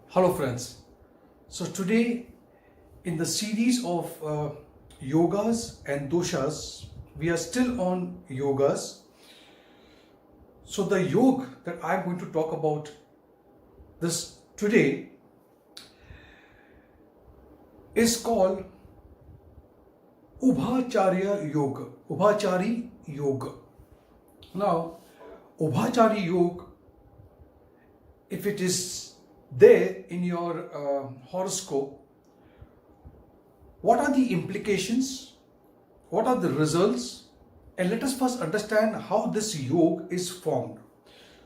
Hello friends. So today in the series of yogas and doshas, we are still on yogas. So the yoga that I'm going to talk about this today is called Ubhayachari Yoga. Ubhayachari Yoga. Now, Ubhayachari Yoga, if it is there in your horoscope, what are the implications, what are the results, and let us first understand how this yoga is formed.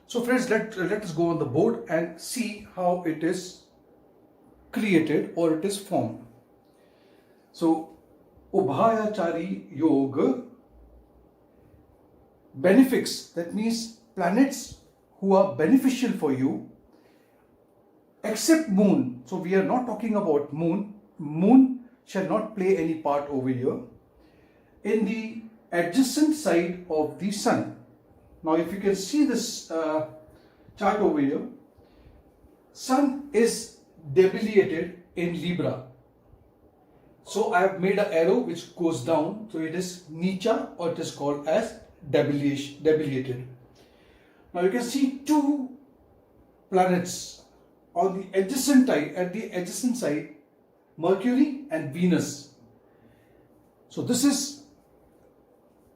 So friends, let us go on the board and see how it is created or it is formed. So Ubhayachari Yoga, benefics, that means planets who are beneficial for you, except moon. So we are not talking about moon. Moon shall not play any part over here. In the adjacent side of the sun. Now if you can see this chart over here, sun is debiliated in Libra. So I have made an arrow which goes down. So it is Nicha, or it is called as debiliated. Now you can see two planets on the adjacent side, at the adjacent side, Mercury and Venus. So this is,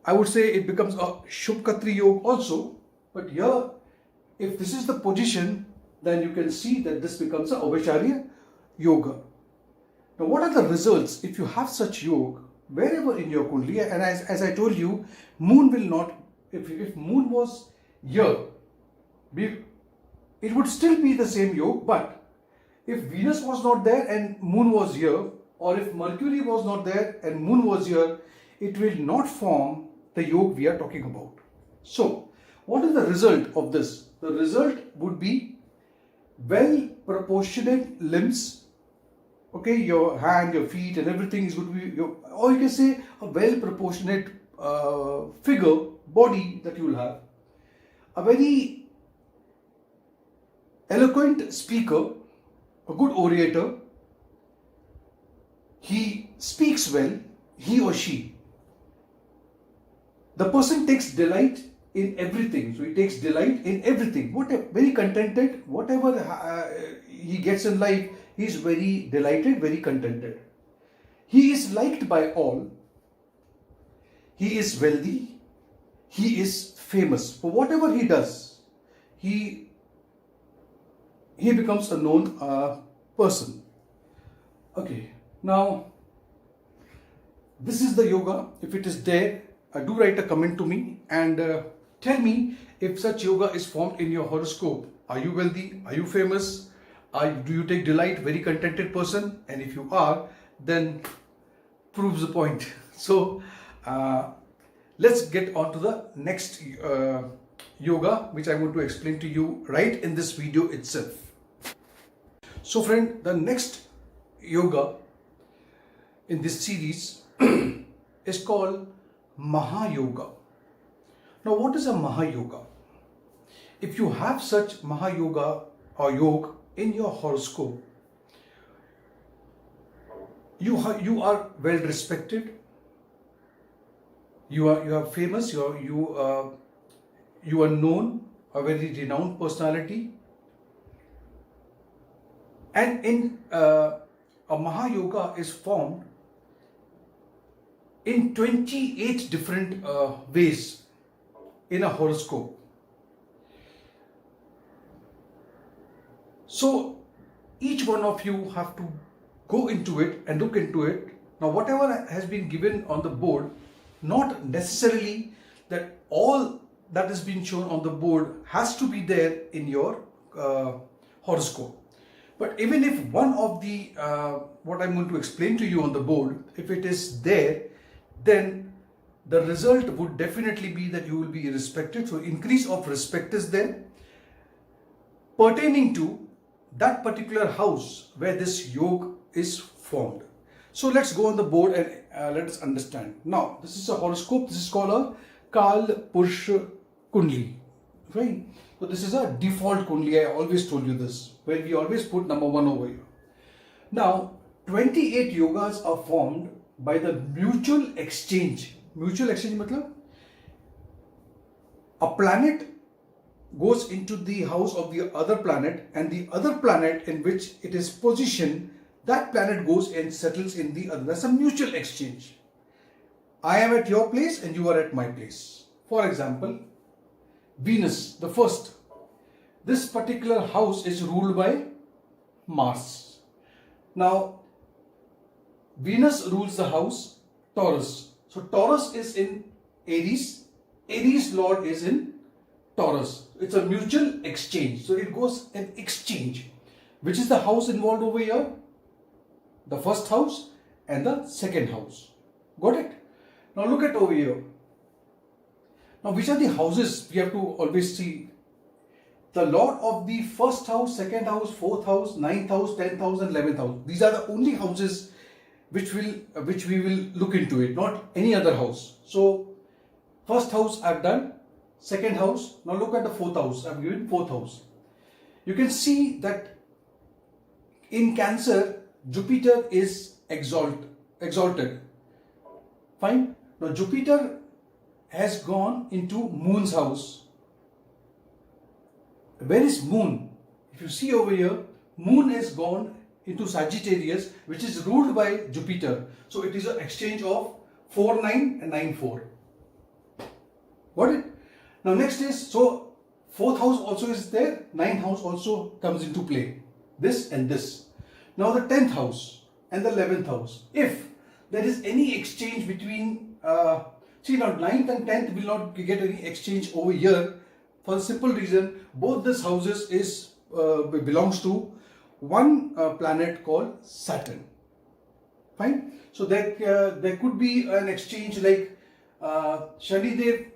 I would say, it becomes a Shubhkatri Yoga also. But here, if this is the position, then you can see that this becomes a Ubhayachari Yoga. Now what are the results if you have such yoga wherever in your kundli? And as I told you, moon will not, if moon was here, it would still be the same yoga, but if Venus was not there and moon was here, or if Mercury was not there and moon was here, it will not form the yoga we are talking about. So, what is the result of this? The result would be well proportionate limbs. Okay, your hand, your feet and everything is going to be, or you can say a well proportionate figure, body that you will have. A very eloquent speaker, a good orator, he speaks well, he or she. The person takes delight in everything. So he takes delight in everything. Very contented, whatever he gets in life, he is very delighted, very contented. He is liked by all. He is wealthy. He is famous. For whatever he does, he becomes a known person. Okay, now this is the yoga. If it is there, do write a comment to me and tell me if such yoga is formed in your horoscope. Are you wealthy? Are you famous? Do you take delight? Very contented person? And if you are, then proves the point. So let's get on to the next yoga, which I'm going to explain to you right in this video itself. So friend, the next yoga in this series is called Maha Yoga. Now what is a Maha Yoga? If you have such Maha Yoga or yoga in your horoscope, you are well respected, you are famous, you are known, a very renowned personality. And in a Maha Yoga is formed in 28 different ways in a horoscope. So each one of you have to go into it and look into it. Now whatever has been given on the board, not necessarily that all that has been shown on the board has to be there in your horoscope. But even if one of the, what I'm going to explain to you on the board, if it is there, then the result would definitely be that you will be respected. So increase of respect is there pertaining to that particular house where this yoga is formed. So let's go on the board and let us understand. Now, this is a horoscope. This is called a Kal Purush Kundli. Right? So this is a default only. I always told you this, where we always put number 1 over here. Now, 28 yogas are formed by the mutual exchange. Mutual exchange matlab? A planet goes into the house of the other planet, and the other planet in which it is positioned, that planet goes and settles in the other. That's a mutual exchange. I am at your place and you are at my place. For example, Venus, the first. This particular house is ruled by Mars. Now, Venus rules the house Taurus. So Taurus is in Aries. Aries Lord is in Taurus. It's a mutual exchange. So it goes an exchange. Which is the house involved over here? The first house and the second house. Got it? Now look at over here. Now which are the houses we have to always see? The Lord of the first house, second house, fourth house, ninth house, 10th house and 11th house. These are the only houses which we will look into it, not any other house. So first house I've done, second house. Now look at the fourth house. I've given fourth house. You can see that in Cancer, Jupiter is exalted. Fine. Now Jupiter has gone into Moon's house. Where is Moon? If you see over here, Moon has gone into Sagittarius, which is ruled by Jupiter. So it is an exchange of 4-9 and 9-4. Got it? Now next is, so fourth house also is there, ninth house also comes into play. This and this. Now the 10th house and the 11th house. If there is any exchange between, see now 9th and 10th will not get any exchange over here, for the simple reason both these houses belongs to one planet called Saturn. Fine. So there could be an exchange like Shani Dev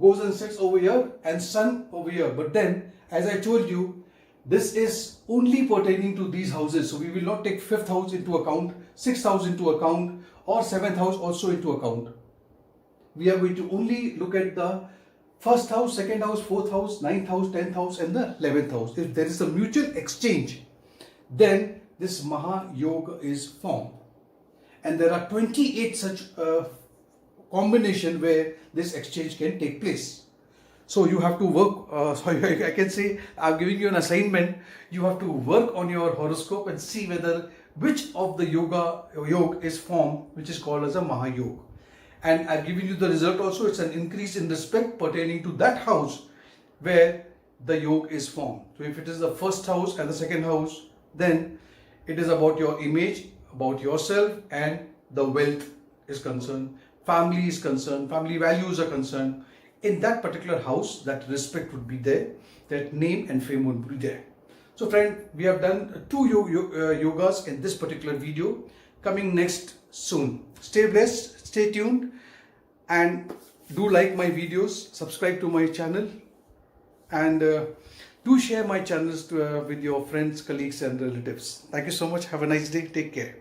goes and sits over here and Sun over here. But then, as I told you, this is only pertaining to these houses. So we will not take 5th house into account, 6th house into account, or 7th house also into account. We are going to only look at the first house, second house, fourth house, 9th house, 10th house and the 11th house. If there is a mutual exchange, then this Maha Yoga is formed. And there are 28 such combination where this exchange can take place. So you have to work, sorry, I can say I'm giving you an assignment. You have to work on your horoscope and see whether which of the yoga is formed, which is called as a Maha Yoga. And I've given you the result also. It's an increase in respect pertaining to that house where the yoga is formed. So if it is the first house and the second house, then it is about your image, about yourself, and the wealth is concerned, family is concerned, family values are concerned. In that particular house, that respect would be there, that name and fame would be there. So friend, we have done 2 yogas in this particular video. Coming next soon. Stay blessed, stay tuned, and do like my videos, subscribe to my channel, and do share my channels with your friends, colleagues and relatives. Thank you so much. Have a nice day. Take care.